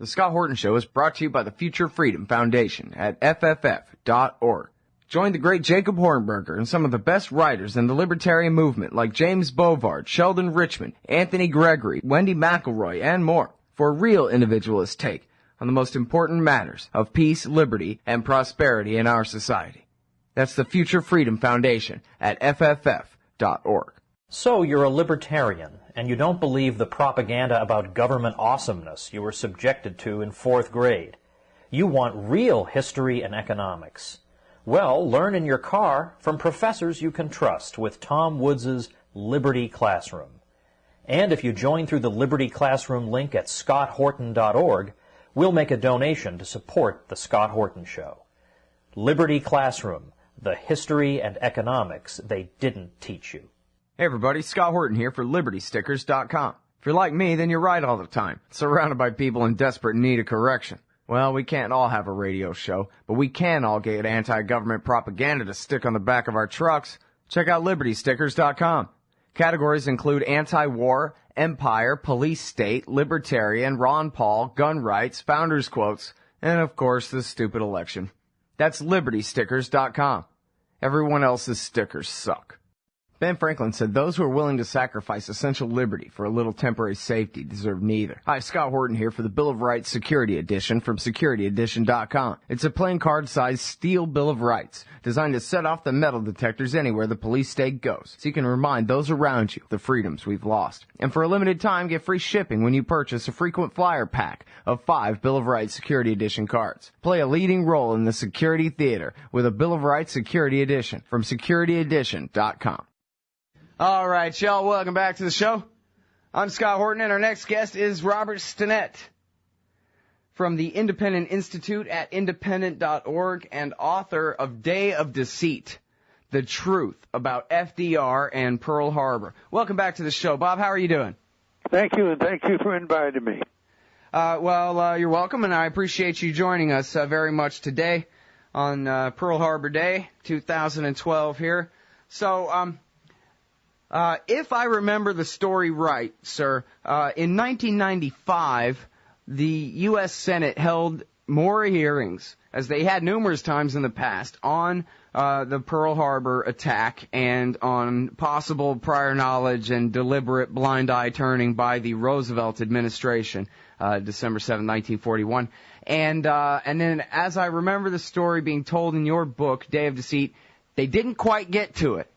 The Scott Horton Show is brought to you by the Future Freedom Foundation at fff.org. Join the great Jacob Hornberger and some of the best writers in the libertarian movement like James Bovard, Sheldon Richman, Anthony Gregory, Wendy McElroy, and more for a real individualist take on the most important matters of peace, liberty, and prosperity in our society. That's the Future Freedom Foundation at fff.org. So you're a libertarian, and you don't believe the propaganda about government awesomeness you were subjected to in 4th grade. You want real history and economics. Well, learn in your car from professors you can trust with Tom Woods' Liberty Classroom. And if you join through the Liberty Classroom link at scotthorton.org, we'll make a donation to support the Scott Horton Show. Liberty Classroom, the history and economics they didn't teach you. Hey everybody, Scott Horton here for LibertyStickers.com. If you're like me, then you're right all the time, surrounded by people in desperate need of correction. Well, we can't all have a radio show, but we can all get anti-government propaganda to stick on the back of our trucks. Check out LibertyStickers.com. Categories include anti-war, empire, police state, libertarian, Ron Paul, gun rights, founders quotes, and of course the stupid election. That's LibertyStickers.com. Everyone else's stickers suck. Ben Franklin said those who are willing to sacrifice essential liberty for a little temporary safety deserve neither. Hi, Scott Horton here for the Bill of Rights Security Edition from SecurityEdition.com. It's a plain card-sized steel Bill of Rights designed to set off the metal detectors anywhere the police state goes, so you can remind those around you the freedoms we've lost. And for a limited time, get free shipping when you purchase a frequent flyer pack of 5 Bill of Rights Security Edition cards. Play a leading role in the security theater with a Bill of Rights Security Edition from SecurityEdition.com. All right, y'all, welcome back to the show. I'm Scott Horton, and our next guest is Robert Stinnett from the Independent Institute at independent.org and author of Day of Deceit, The Truth About FDR and Pearl Harbor. Welcome back to the show. Bob, how are you doing? Thank you, and thank you for inviting me. You're welcome, and I appreciate you joining us very much today on Pearl Harbor Day, 2012 here. So, if I remember the story right, sir, in 1995, the U.S. Senate held more hearings, as they had numerous times in the past, on the Pearl Harbor attack and on possible prior knowledge and deliberate blind eye turning by the Roosevelt administration, December 7, 1941. And then, as I remember the story being told in your book, Day of Deceit, they didn't quite get to it,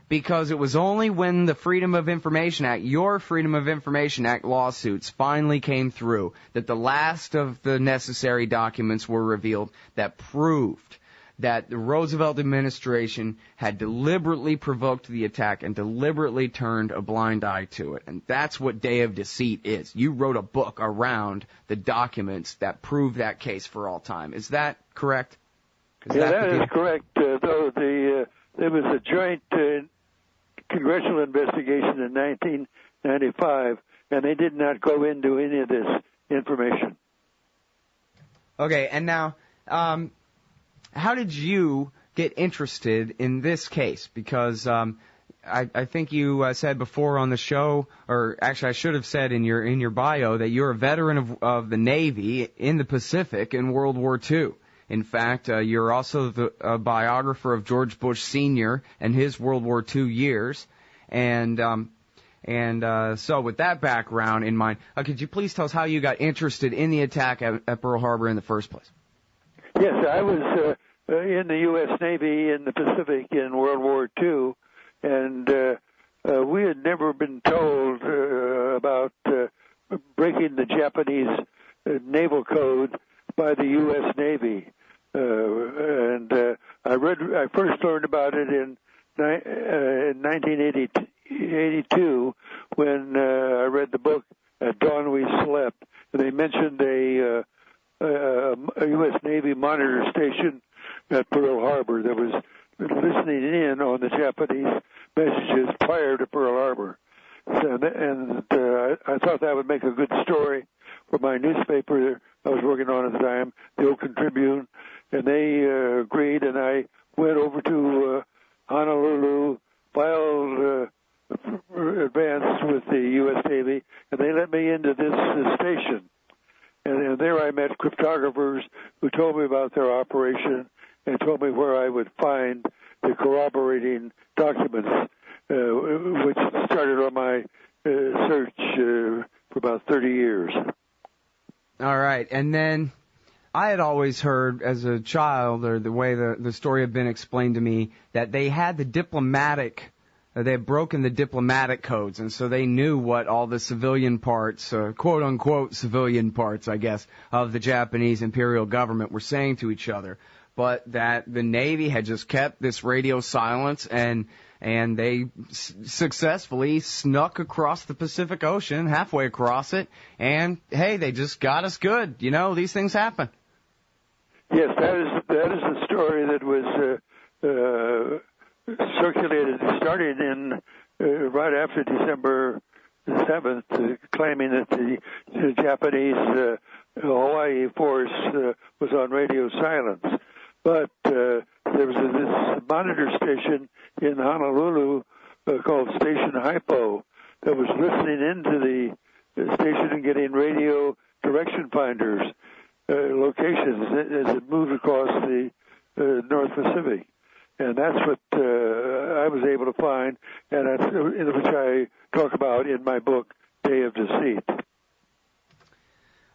because it was only when the Freedom of Information Act, your Freedom of Information Act lawsuits finally came through, that the last of the necessary documents were revealed that proved that the Roosevelt administration had deliberately provoked the attack and deliberately turned a blind eye to it. And that's what Day of Deceit is. You wrote a book around the documents that prove that case for all time. Is that correct? That is correct. Though there was a joint congressional investigation in 1995, and they did not go into any of this information. Okay, and now, how did you get interested in this case? Because I think you said before on the show, or actually I should have said in your bio, that you're a veteran of the Navy in the Pacific in World War II. In fact, you're also a biographer of George Bush Sr. and his World War II years. And so with that background in mind, could you please tell us how you got interested in the attack at Pearl Harbor in the first place? Yes, I was in the U.S. Navy in the Pacific in World War II, and we had never been told about breaking the Japanese naval code by the U.S. Navy. I first learned about it in 1982 when I read the book At Dawn We Slept. And they mentioned a U.S. Navy monitor station at Pearl Harbor that was listening in on the Japanese messages prior to Pearl Harbor. I thought that would make a good story for my newspaper I was working on at the time, the Oakland Tribune, and they agreed, and I went over to Honolulu, filed advance with the U.S. Navy, and they let me into this station. And there I met cryptographers who told me about their operation and told me where I would find the corroborating documents, which started on my search for about 30 years. All right. And then I had always heard as a child, or the way the story had been explained to me, that they had the diplomatic, they had broken the diplomatic codes, and so they knew what all the civilian parts, quote-unquote civilian parts, I guess, of the Japanese imperial government were saying to each other. But that the Navy had just kept this radio silence, and they successfully snuck across the Pacific Ocean, halfway across it, and, hey, they just got us good. You know, these things happen. Yes, that is the story that was circulated, starting in right after December 7th, claiming that the Japanese Hawaii force was on radio silence. But there was this monitor station in Honolulu called Station Hypo that was listening into the station and getting radio direction finders locations as it moved across the North Pacific. And that's what I was able to find, and that's which I talk about in my book, Day of Deceit.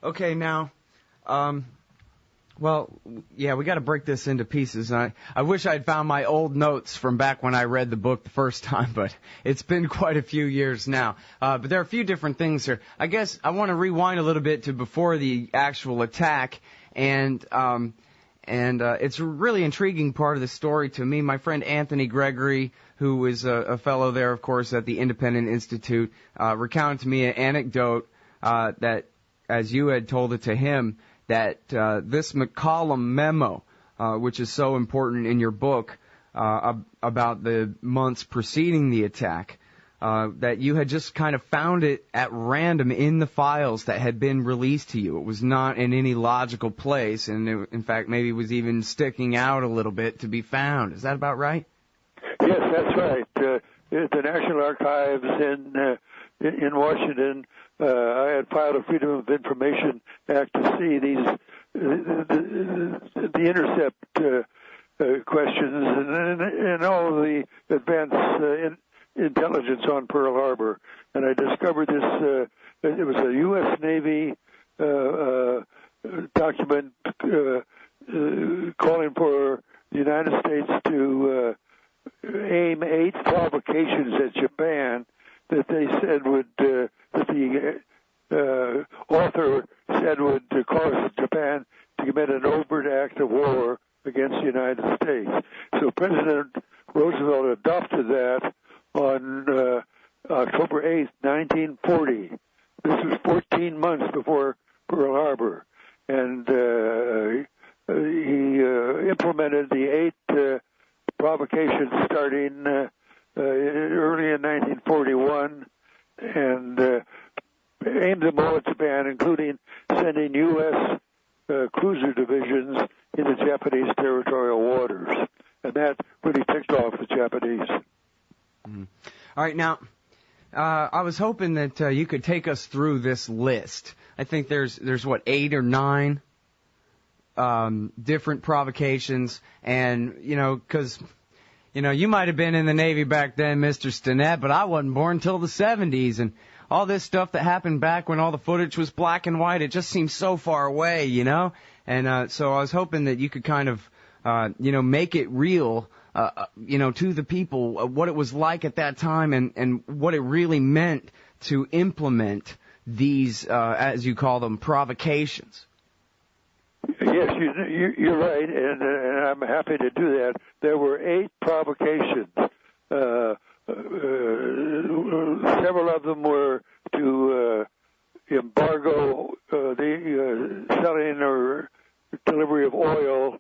Okay, now, well, yeah, we got to break this into pieces. I wish I'd found my old notes from back when I read the book the first time, but it's been quite a few years now. But there are a few different things here. I guess I want to rewind a little bit to before the actual attack, and it's a really intriguing part of the story to me. My friend Anthony Gregory, who is a fellow there, of course, at the Independent Institute, recounted to me an anecdote that, as you had told it to him, that this McCollum memo, which is so important in your book about the months preceding the attack, that you had just kind of found it at random in the files that had been released to you. It was not in any logical place, and it, in fact, maybe was even sticking out a little bit to be found. Is that about right? Yes, that's right. The National Archives in Washington, I had filed a Freedom of Information Act to see the intercept questions and all the advanced intelligence on Pearl Harbor, and I discovered this. It was a U.S. Navy document calling for the United States to aim 8 provocations at Japan that they said would that the author said would cause Japan to commit an overt act of war against the United States. So President Roosevelt adopted that on October 8th, 1940. This was 14 months before Pearl Harbor. And he implemented the 8 provocations starting early in 1941 and aimed them all at Japan, including sending U.S. cruiser divisions into Japanese territorial waters. And that really ticked off the Japanese. All right, now, I was hoping that you could take us through this list. I think there's what, 8 or 9 different provocations, and, because, you might have been in the Navy back then, Mr. Stinnett, but I wasn't born till the 70s, and all this stuff that happened back when all the footage was black and white, it just seems so far away, and so I was hoping that you could kind of, make it real, to the people, what it was like at that time and what it really meant to implement these, as you call them, provocations. Yes, you're right, and I'm happy to do that. There were 8 provocations. Several of them were to embargo the selling or delivery of oil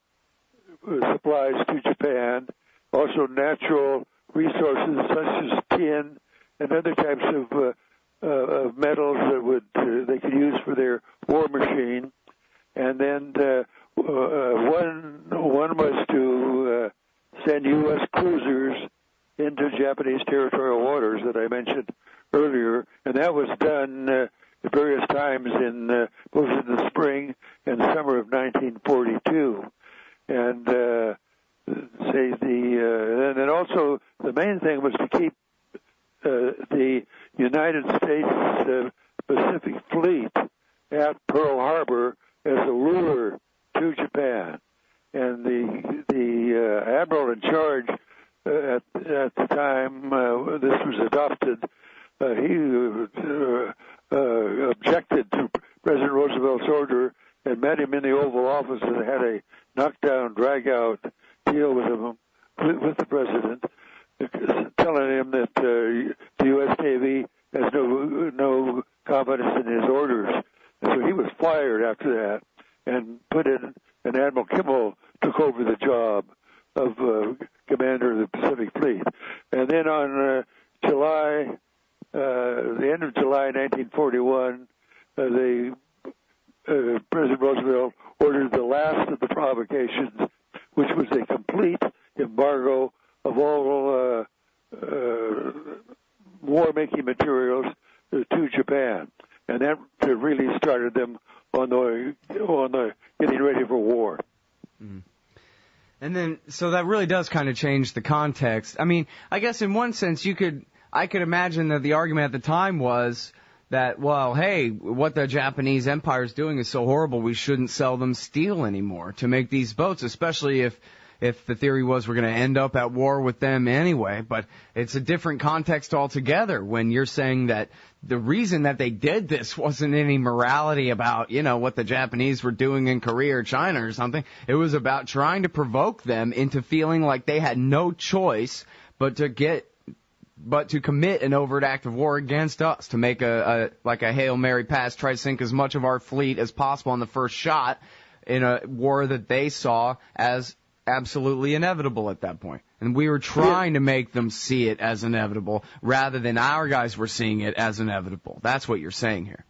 supplies to Japan, also natural resources such as tin and other types of metals that they could use for their war machine. And then one was to send U.S. cruisers into Japanese territorial waters that I mentioned earlier, and that was done at various times in both in the spring and summer of 1942, and and then also the main thing was to keep the United States Pacific Fleet at Pearl Harbor as a lure to Japan, and the admiral in charge at the time this was adopted. He objected to President Roosevelt's order and met him in the Oval Office and had a knockdown, drag-out deal with him, with the president, telling him that the U.S. Navy has no confidence in his orders. And so he was fired after that and put in, and Admiral Kimmel took over the job of commander of the Pacific Fleet. And then on the end of July 1941, President Roosevelt ordered the last of the provocations, which was a complete embargo of all war-making materials to Japan, and that really started them on the getting ready for war. Mm. And then, so that really does kind of change the context. I mean, I guess in one sense, I could imagine that the argument at the time was that, well, hey, what the Japanese Empire is doing is so horrible, we shouldn't sell them steel anymore to make these boats, especially if the theory was we're going to end up at war with them anyway. But it's a different context altogether when you're saying that the reason that they did this wasn't any morality about, what the Japanese were doing in Korea or China or something. It was about trying to provoke them into feeling like they had no choice but to commit an overt act of war against us, to make a Hail Mary pass, try to sink as much of our fleet as possible on the first shot in a war that they saw as absolutely inevitable at that point. And we were trying to make them see it as inevitable rather than our guys were seeing it as inevitable. That's what you're saying here.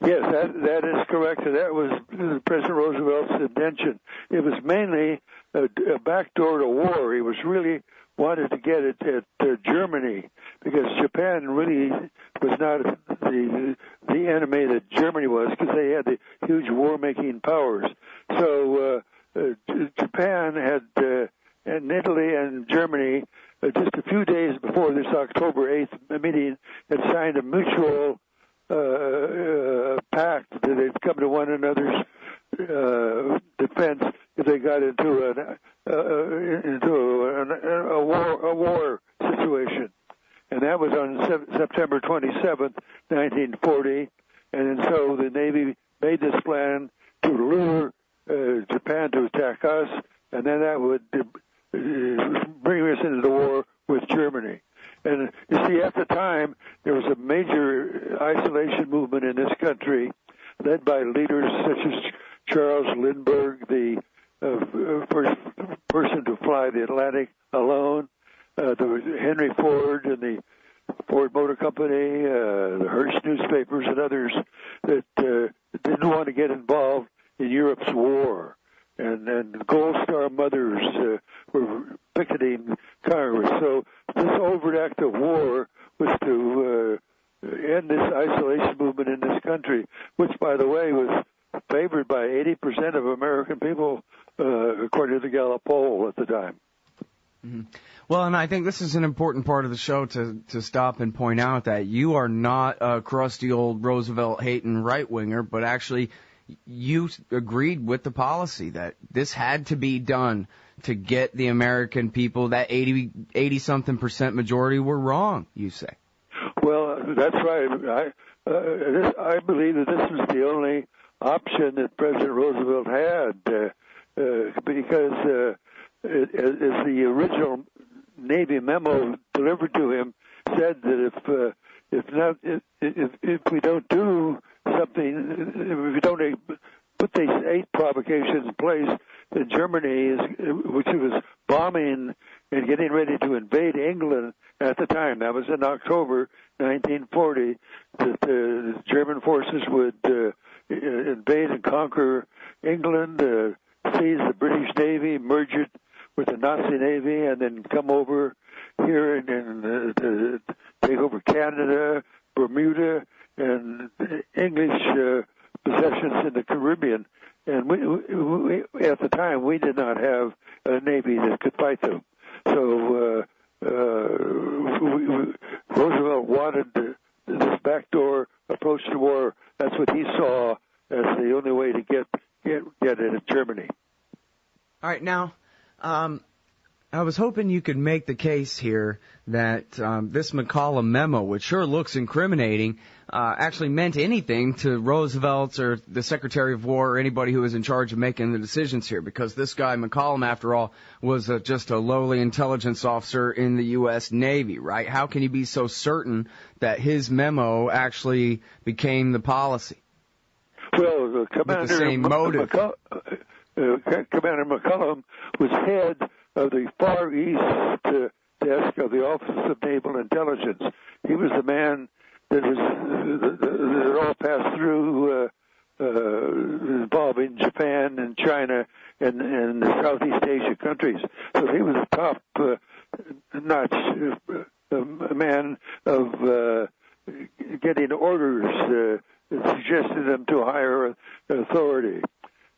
Yes, that is correct. That was President Roosevelt's intention. It was mainly a backdoor to war. He was really wanted to get it at Germany, because Japan really was not the enemy that Germany was, because they had the huge war-making powers. So Japan had, and Italy and Germany, just a few days before this October 8th meeting, had signed a mutual pact that they'd come to one another's defense if they got into a war situation. And that was on September 27th, 1940. And so the Navy made this plan to lure Japan to attack us, and then that would bring us into the war with Germany. And you see, at the time, there was a major isolation movement in this country, led by leaders such as Charles Lindbergh, the first person to fly the Atlantic alone, Henry Ford and the Ford Motor Company, the Hearst newspapers and others that didn't want to get involved in Europe's war. And Gold Star mothers were picketing Congress. So this overt act of war was to end this isolation movement in this country, which, by the way, was favored by 80% of American people, according to the Gallup poll at the time. Mm-hmm. Well, and I think this is an important part of the show to stop and point out that you are not a crusty old Roosevelt-hating right-winger, but actually you agreed with the policy that this had to be done to get the American people, that 80-something% majority were wrong, you say. Well, that's right. I believe that this was the only option that President Roosevelt had, because as the original Navy memo delivered to him said that if we don't do something, if we don't put these 8 provocations in place, then Germany, which was bombing and getting ready to invade England at the time, that was in October 1940, that the German forces would invade and conquer England, seize the British Navy, merge it with the Nazi Navy, and then come over here and take over Canada, Bermuda, and English possessions in the Caribbean. And we at the time, we did not have a navy that could fight them. So Roosevelt wanted this backdoor approach to war. That's what he saw as the only way to get it in Germany. All right, now, I was hoping you could make the case here that this McCollum memo, which sure looks incriminating, actually meant anything to Roosevelt or the Secretary of War or anybody who was in charge of making the decisions here, because this guy McCollum, after all, was just a lowly intelligence officer in the U.S. Navy, right? How can you be so certain that his memo actually became the policy? Well, Commander with the same motive. Commander McCollum was head of the Far East desk of the Office of Naval Intelligence. He was the man that all passed through involving Japan and China and the Southeast Asia countries. So he was a top-notch man of getting orders, suggested them to higher authority.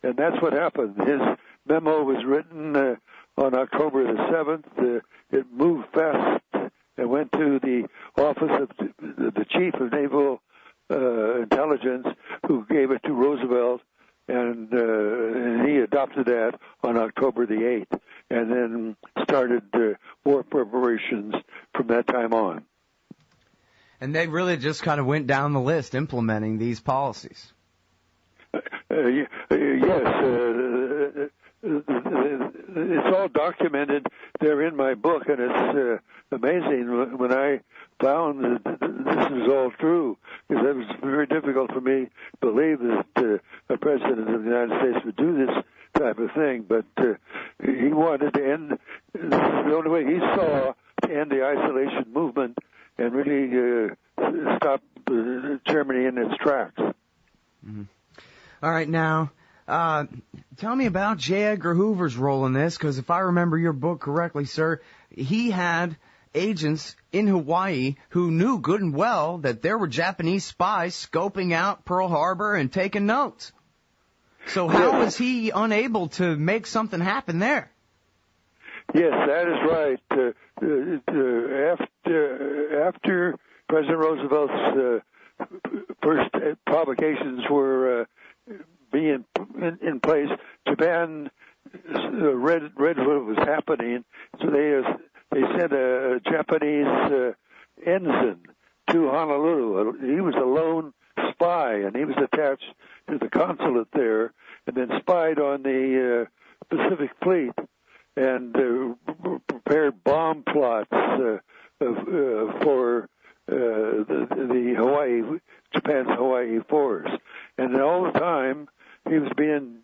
And that's what happened. His memo was written on October the 7th. It moved fast and went to the office of the Chief of Naval Intelligence, who gave it to Roosevelt, and he adopted that on October the 8th, and then started war preparations from that time on. And they really just kind of went down the list implementing these policies. Yes, it's all documented there in my book, and it's amazing when I found that this is all true, because it was very difficult for me to believe that a president of the United States would do this type of thing, but he wanted to end, this is the only way he saw to end the isolation movement and really stop Germany in its tracks. Mm-hmm. All right, now, tell me about J. Edgar Hoover's role in this, because if I remember your book correctly, sir, he had agents in Hawaii who knew good and well that there were Japanese spies scoping out Pearl Harbor and taking notes. So how was he unable to make something happen there? Yes, that is right. After President Roosevelt's first provocations were being in place, Japan read what was happening, so they sent a Japanese ensign to Honolulu. He was a lone spy, and he was attached to the consulate there, and then spied on the Pacific Fleet and prepared bomb plots for the Hawaii, Japan's Hawaii force. And all the time, he was being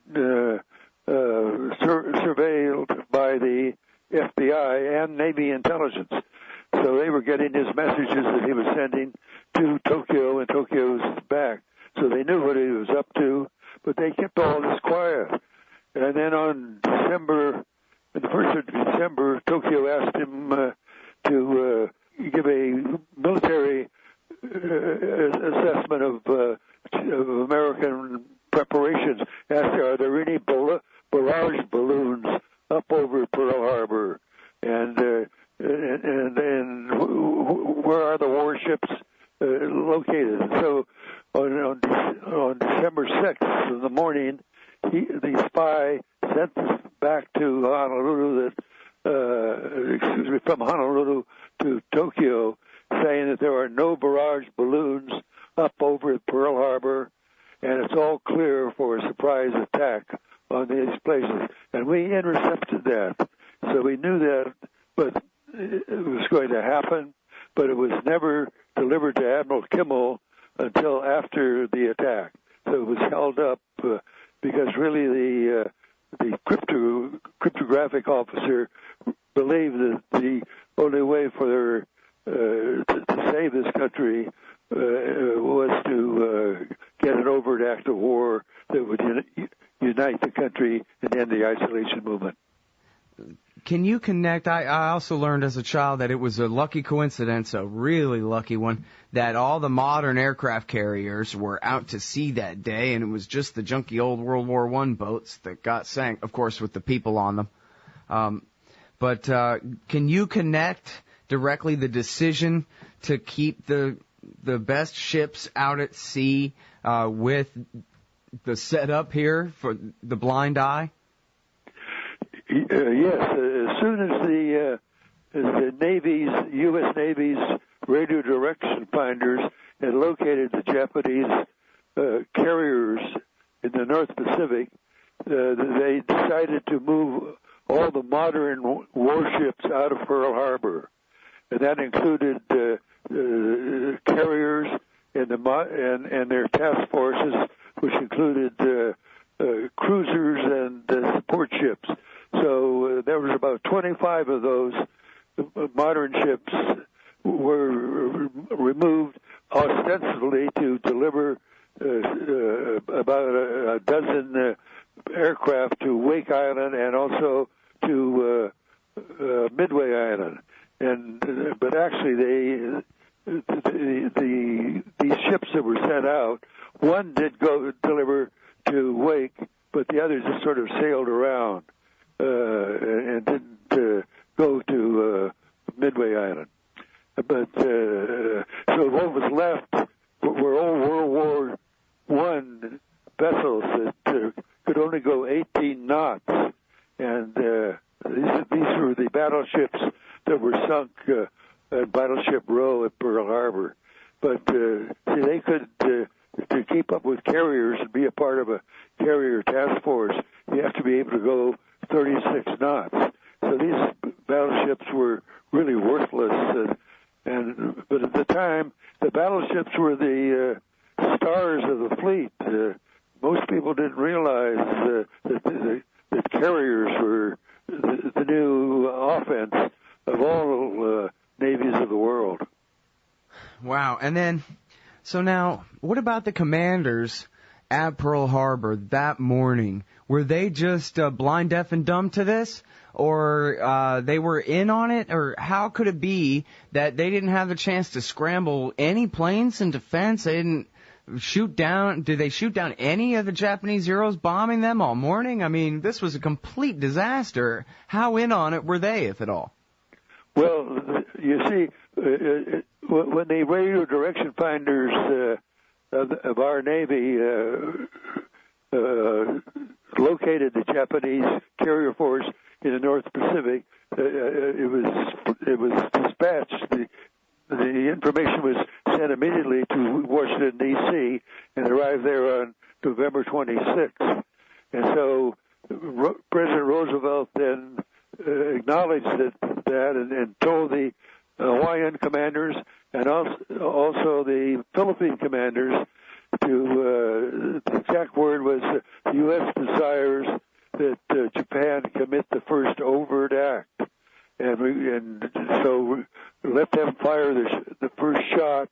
surveilled by the FBI and Navy intelligence. So they were getting his messages that he was sending to Tokyo and Tokyo's back. So they knew what he was up to, but they kept all this quiet. And then on the 1st of December, Tokyo asked him to give a military assessment of American preparations. Asked, are there any barrage balloons up over Pearl Harbor? And where are the warships located? So on December 6th in the morning, the spy sent back to Honolulu from Honolulu to Tokyo, saying that there are no barrage balloons up over Pearl Harbor, and it's all clear for a surprise attack on these places. And we intercepted that, so we knew that, but it was going to happen, but it was never delivered to Admiral Kimmel until after the attack. So it was held up because really the cryptographic officer believed that the only way for to save this country was to get an overt act of war that would unite the country and end the isolation movement. can you connect? I also learned as a child that it was a lucky coincidence, a really lucky one, that all the modern aircraft carriers were out to sea that day, and it was just the junky old World War I boats that got sank, of course, with the people on them. But can you connect directly the decision to keep the best ships out at sea with the setup here for the blind eye? Yes. As soon as the Navy's, U.S. Navy's radio direction finders had located the Japanese carriers in the North Pacific, they decided to move all the modern warships out of Pearl Harbor, and that included carriers and their task forces, which included cruisers and support ships. So there was about 25 of those modern ships were removed ostensibly to deliver about a dozen aircraft to Wake Island and also to Midway Island. But actually, these ships that were sent out, one did go deliver to Wake, but the others just sort of sailed around and didn't go to Midway Island. But so what was left were old World War I vessels that could only go 18 knots, and these were the battleships that were sunk at Battleship Row at Pearl Harbor. But see, they could to keep up with carriers and be a part of a carrier task force, you have to be able to go 36 knots. So these battleships were really worthless. But at the time, the battleships were the stars of the fleet. Most people didn't realize that carriers were the new offense of all navies of the world. Wow. And then, so now, what about the commanders at Pearl Harbor that morning? Were they just blind, deaf, and dumb to this? Or they were in on it? Or how could it be that they didn't have the chance to scramble any planes in defense? They didn't shoot down. Did they shoot down any of the Japanese Zeros bombing them all morning? I mean, this was a complete disaster. How in on it were they, if at all? Well, you see, when the radio direction finders of our Navy located the Japanese carrier force in the North Pacific, it was dispatched. The information was sent immediately to Washington, D.C., and arrived there on November 26th. And so President Roosevelt then acknowledged that and told the Hawaiian commanders and also the Philippine commanders the exact word was the U.S. desires that Japan commit the first overt act. And so let them fire the first shot,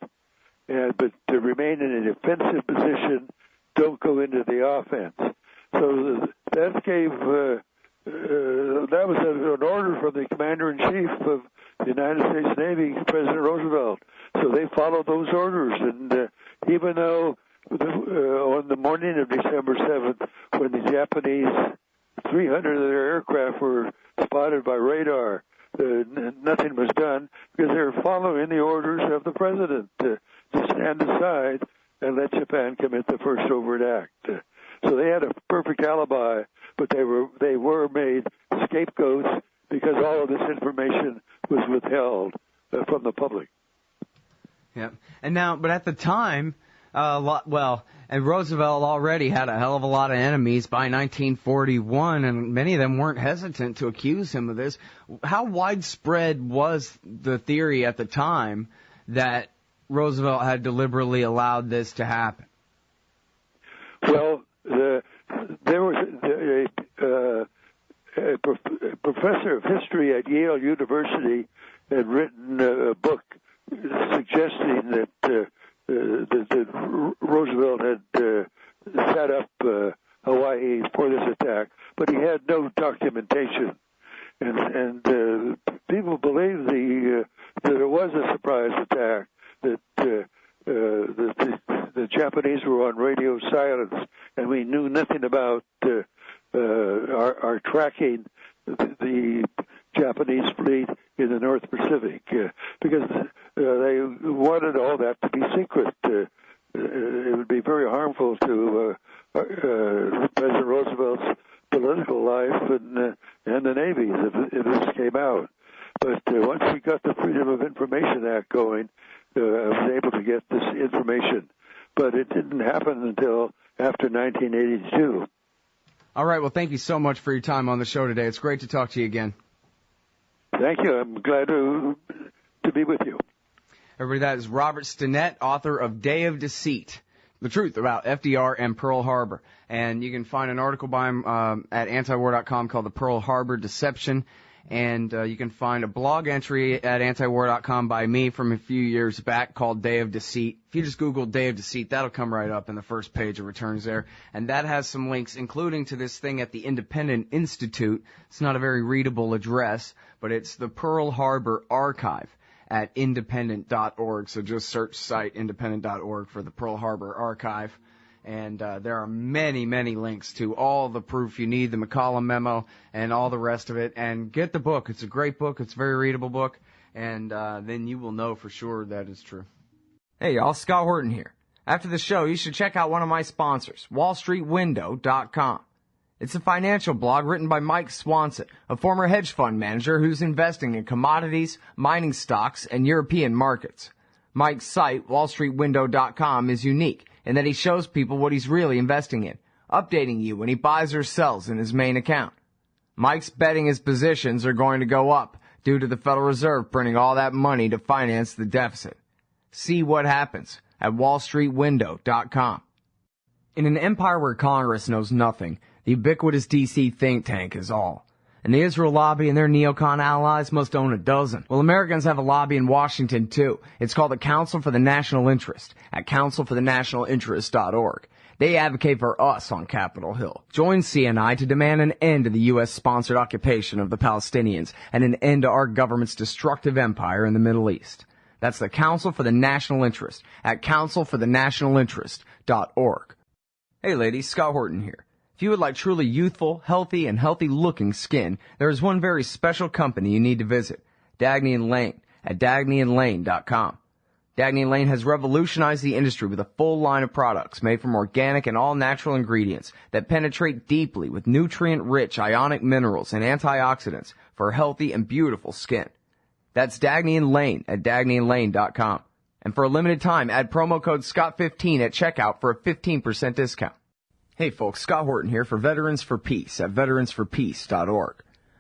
but to remain in a defensive position, don't go into the offense. So that gave that was an order from the Commander-in-Chief of the United States Navy, President Roosevelt. So they followed those orders, and even though on the morning of December 7th, when the Japanese 300 of their aircraft were spotted by radar, nothing was done because they were following the orders of the president to stand aside and let Japan commit the first overt act. So they had a perfect alibi, but they were made scapegoats because all of this information was withheld from the public. Yeah, and now, but at the time, and Roosevelt already had a hell of a lot of enemies by 1941, and many of them weren't hesitant to accuse him of this. How widespread was the theory at the time that Roosevelt had deliberately allowed this to happen? Well, there was a professor of history at Yale University had written a book suggesting that Roosevelt had set up Hawaii for this attack, but he had no documentation. and people believe that it was a surprise attack, that the Japanese were on radio silence, and we knew nothing about our tracking the Japanese fleet in the North Pacific, because they wanted all that to be secret. It would be very harmful to President Roosevelt's political life and the Navy if this came out. But once we got the Freedom of Information Act going, I was able to get this information. But it didn't happen until after 1982. All right, well, thank you so much for your time on the show today. It's great to talk to you again. Thank you. I'm glad to be with you. Everybody, that is Robert Stinnett, author of Day of Deceit, the truth about FDR and Pearl Harbor. And you can find an article by him at antiwar.com called The Pearl Harbor Deception. And you can find a blog entry at antiwar.com by me from a few years back called Day of Deceit. If you just Google Day of Deceit, that'll come right up in the first page of returns there. And that has some links, including to this thing at the Independent Institute. It's not a very readable address, but it's the Pearl Harbor Archive at independent.org. So just search site independent.org for the Pearl Harbor Archive. And there are many, many links to all the proof you need, the McCollum memo, and all the rest of it. And get the book. It's a great book. It's a very readable book. And then you will know for sure that is true. Hey, y'all. Scott Horton here. After the show, you should check out one of my sponsors, wallstreetwindow.com. It's a financial blog written by Mike Swanson, a former hedge fund manager who's investing in commodities, mining stocks, and European markets. Mike's site, wallstreetwindow.com, is unique in that he shows people what he's really investing in, updating you when he buys or sells in his main account. Mike's betting his positions are going to go up due to the Federal Reserve printing all that money to finance the deficit. See what happens at wallstreetwindow.com. In an empire where Congress knows nothing, the ubiquitous DC think tank is all. And the Israel lobby and their neocon allies must own a dozen. Well, Americans have a lobby in Washington, too. It's called the Council for the National Interest at councilforthenationalinterest.org. They advocate for us on Capitol Hill. Join CNI to demand an end to the U.S.-sponsored occupation of the Palestinians and an end to our government's destructive empire in the Middle East. That's the Council for the National Interest at councilforthenationalinterest.org. Hey ladies, Scott Horton here. If you would like truly youthful, healthy, and healthy-looking skin, there is one very special company you need to visit, Dagny & Lane at dagnyandlane.com. Dagny & Lane has revolutionized the industry with a full line of products made from organic and all-natural ingredients that penetrate deeply with nutrient-rich ionic minerals and antioxidants for healthy and beautiful skin. That's Dagny & Lane at dagnyandlane.com. And for a limited time, add promo code SCOTT15 at checkout for a 15% discount. Hey folks, Scott Horton here for Veterans for Peace at veteransforpeace.org.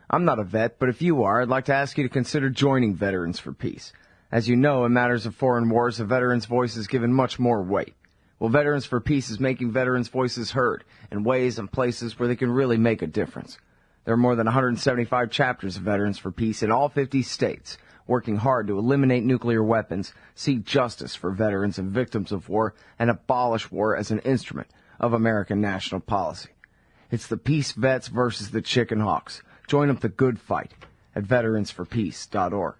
I'm not a vet, but if you are, I'd like to ask you to consider joining Veterans for Peace. As you know, in matters of foreign wars, a veteran's voice is given much more weight. Well, Veterans for Peace is making veterans' voices heard in ways and places where they can really make a difference. There are more than 175 chapters of Veterans for Peace in all 50 states, working hard to eliminate nuclear weapons, seek justice for veterans and victims of war, and abolish war as an instrument of American national policy. It's the peace vets versus the chicken hawks. Join up the good fight at veteransforpeace.org.